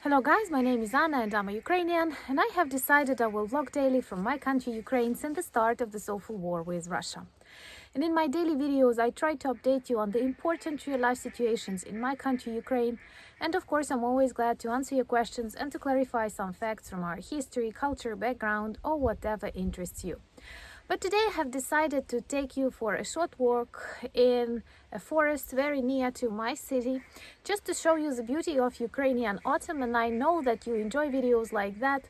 Hello guys, my name is Anna and I'm a Ukrainian, and I have decided I will vlog daily from my country Ukraine since the start of this awful war with Russia. And in my daily videos I try to update you on the important real life situations in my country Ukraine, and of course I'm always glad to answer your questions and to clarify some facts from our history, culture, background or whatever interests you. But today I have decided to take you for a short walk in a forest very near to my city, just to show you the beauty of Ukrainian autumn, and I know that you enjoy videos like that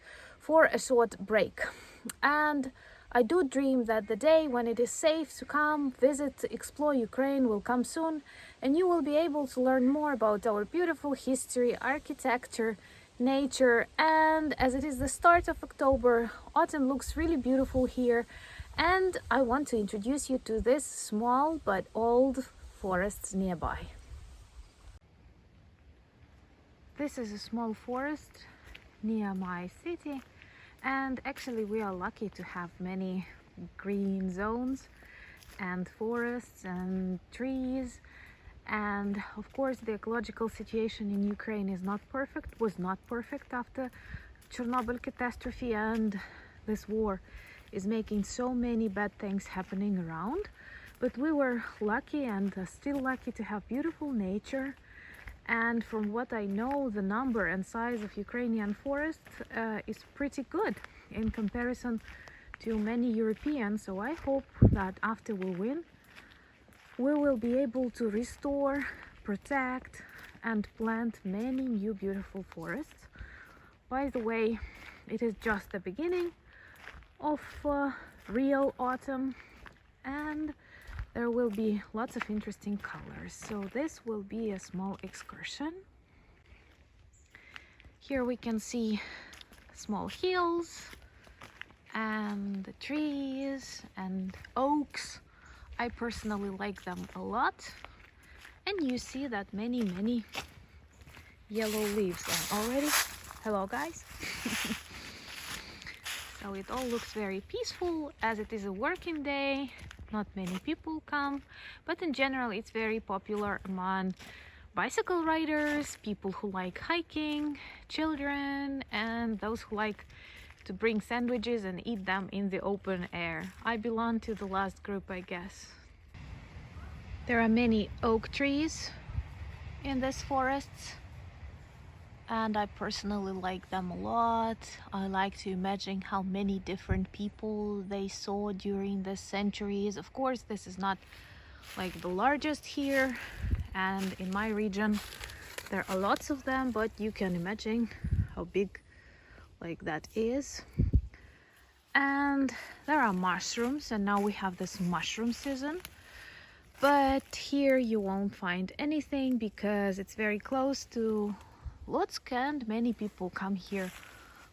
for a short break. And I do dream that the day when it is safe to come, visit, explore Ukraine will come soon, and you will be able to learn more about our beautiful history, architecture, nature, and as it is the start of October, autumn looks really beautiful here. And I want to introduce you to this small but old forest nearby. This is a small forest near my city, and actually we are lucky to have many green zones and forests and trees. And of course the ecological situation in Ukraine was not perfect after Chernobyl catastrophe, and this war is making so many bad things happening around. But we were lucky and still lucky to have beautiful nature. And from what I know, the number and size of Ukrainian forests is pretty good in comparison to many Europeans. So I hope that after we win, we will be able to restore, protect and plant many new beautiful forests. By the way, it is just the beginning of real autumn, and there will be lots of interesting colors. So this will be a small excursion. Here we can see small hills and the trees and oaks. I personally like them a lot, and you see that many yellow leaves are already. Hello guys. So it all looks very peaceful as it is a working day. Not many people come, but in general it's very popular among bicycle riders, people who like hiking, children, and those who like to bring sandwiches and eat them in the open air. I belong to the last group, I guess. There are many oak trees in this forest, and I personally like them a lot. I like to imagine how many different people they saw during the centuries. Of course, this is not like the largest here, and in my region there are lots of them, but you can imagine how big like that is. And there are mushrooms, and now we have this mushroom season. But here you won't find anything because it's very close to Lutsk, and many people come here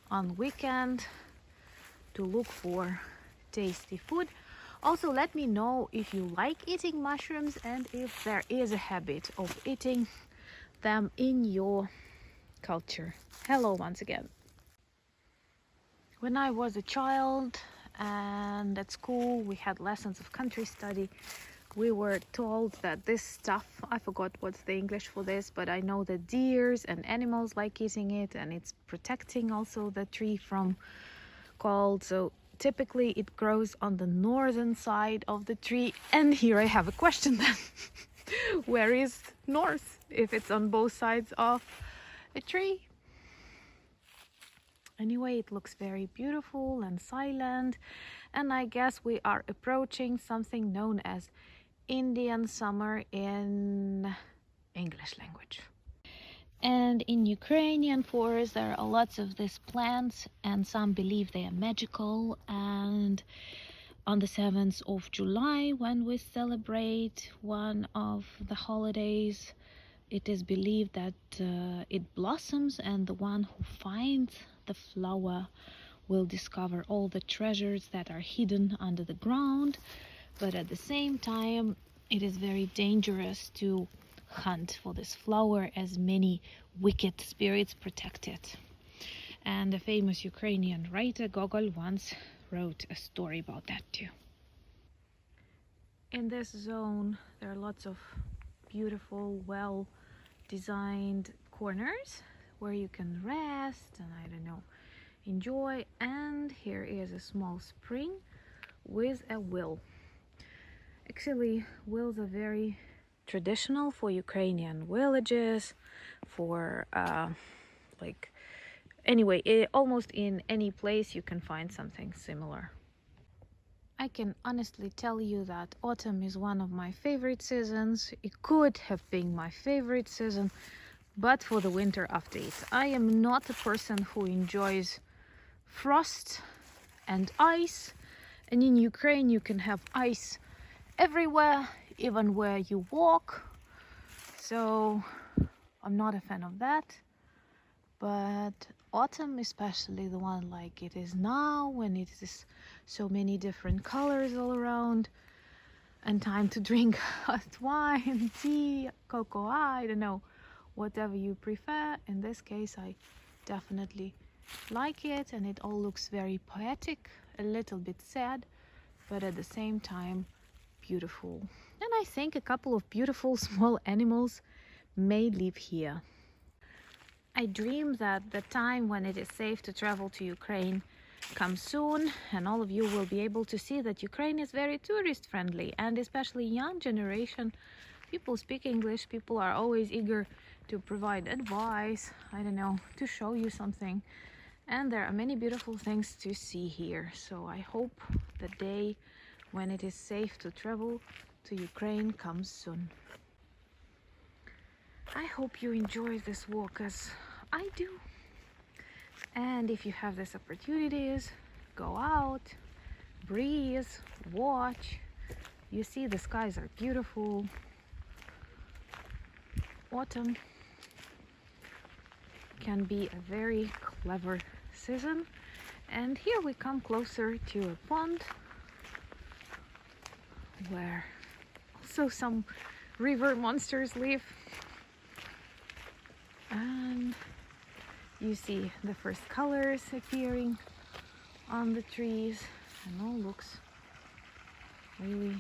on weekend to look for tasty food. Also, let me know if you like eating mushrooms and if there is a habit of eating them in your culture. Hello once again. When I was a child and at school we had lessons of country study, we were told that this stuff, I forgot what's the English for this, but I know that deers and animals like eating it, and it's protecting also the tree from cold. So typically it grows on the northern side of the tree. And here I have a question then. Where is north if it's on both sides of a tree? Anyway, it looks very beautiful and silent, and I guess we are approaching something known as Indian summer in English language. And in Ukrainian forests there are lots of these plants, and some believe they are magical. And on the 7th of July, when we celebrate one of the holidays, it is believed that it blossoms, and the one who finds the flower will discover all the treasures that are hidden under the ground. But at the same time, it is very dangerous to hunt for this flower, as many wicked spirits protect it. And a famous Ukrainian writer, Gogol, once wrote a story about that too. In this zone, there are lots of beautiful, well-designed corners where you can rest and I don't know, enjoy. And here is a small spring with a well. Actually, wells are very traditional for Ukrainian villages, for like anyway, almost in any place you can find something similar. I can honestly tell you that autumn is one of my favorite seasons. It could have been my favorite season, but for the winter updates. I am not a person who enjoys frost and ice, and in Ukraine you can have ice everywhere, even where you walk. So I'm not a fan of that. But autumn, especially the one like it is now, when it is so many different colors all around, and time to drink hot wine, tea, cocoa, I don't know, whatever you prefer. In this case, I definitely like it, and it all looks very poetic, a little bit sad, but at the same time beautiful. And I think a couple of beautiful small animals may live here. I dream that the time when it is safe to travel to Ukraine comes soon, and all of you will be able to see that Ukraine is very tourist friendly, and especially young generation. People speak English, people are always eager to provide advice, I don't know, to show you something. And there are many beautiful things to see here. So I hope the day when it is safe to travel to Ukraine comes soon. I hope you enjoy this walk as I do. And if you have these opportunities, go out, breathe, watch. You see the skies are beautiful. Autumn can be a very clever season. And here we come closer to a pond where also some river monsters live. And you see the first colors appearing on the trees, and all looks really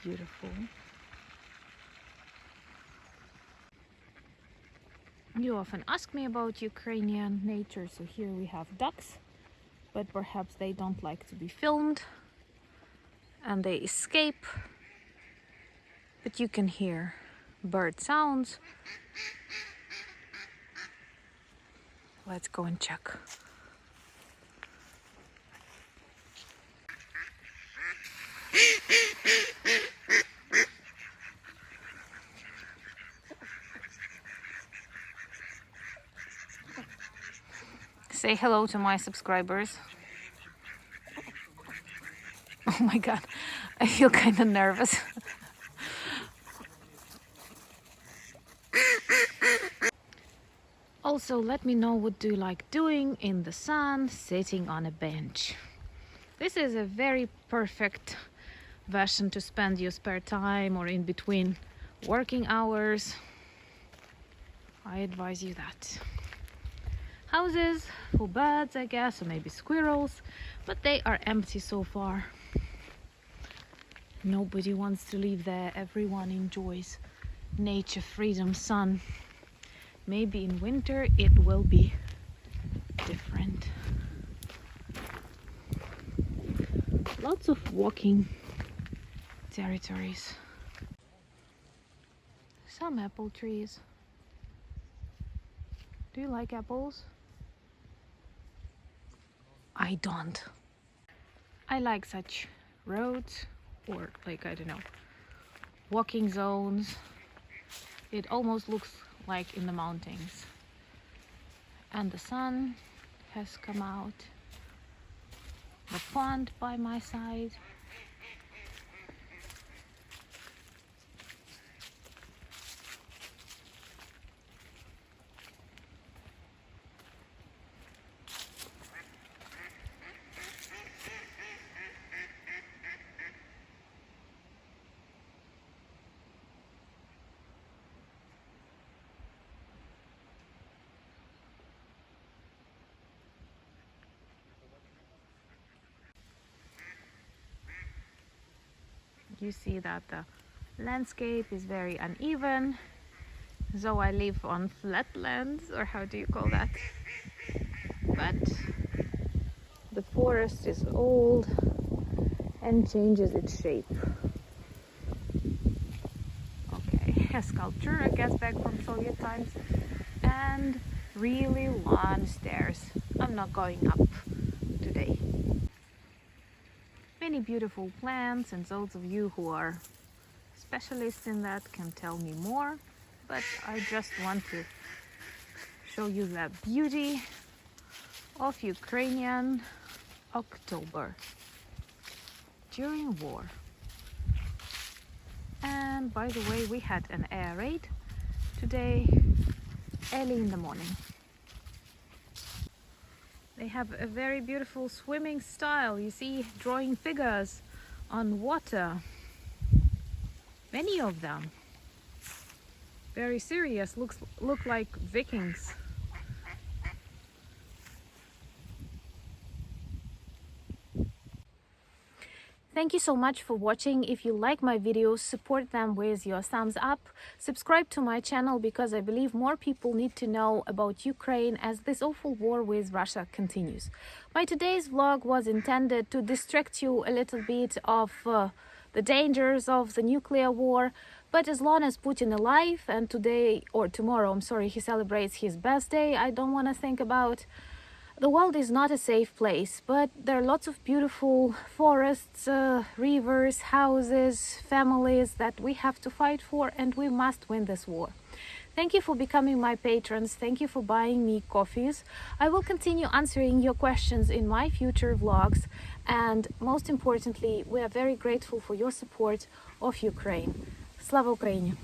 beautiful. You often ask me about Ukrainian nature, so here we have ducks, but perhaps they don't like to be filmed and they escape. But you can hear bird sounds. Let's go and check. Say hello to my subscribers. Oh my god, I feel kind of nervous. Also, let me know what do you like doing in the sun, sitting on a bench. This is a very perfect version to spend your spare time or in between working hours. I advise you that. Houses for birds, I guess, or maybe squirrels, but they are empty so far. Nobody wants to live there. Everyone enjoys nature, freedom, sun. Maybe in winter it will be different. Lots of walking territories. Some apple trees. Do you like apples? I don't. I like such roads or like, I don't know, walking zones. It almost looks like in the mountains. And the sun has come out. The pond by my side. You see that the landscape is very uneven So I live on Flatlands, or how do you call that? But the forest is old and changes its shape. Okay, a sculpture, I guess, back from Soviet times, and really long stairs. I'm not going up today. Many beautiful plants, and those of you who are specialists in that can tell me more, but I just want to show you the beauty of Ukrainian October during war. And by the way, we had an air raid today early in the morning. They have a very beautiful swimming style. You see, drawing figures on water. Many of them. Very serious, look like Vikings. Thank you so much for watching. If you like my videos, support them with your thumbs up. Subscribe to my channel because I believe more people need to know about Ukraine as this awful war with Russia continues. My today's vlog was intended to distract you a little bit of the dangers of the nuclear war. But as long as Putin alive, and today or tomorrow, I'm sorry, he celebrates his birthday, I don't want to think about. The world is not a safe place, but there are lots of beautiful forests, rivers, houses, families that we have to fight for, and we must win this war. Thank you for becoming my patrons. Thank you for buying me coffees. I will continue answering your questions in my future vlogs. And most importantly, we are very grateful for your support of Ukraine. Slava Ukraini!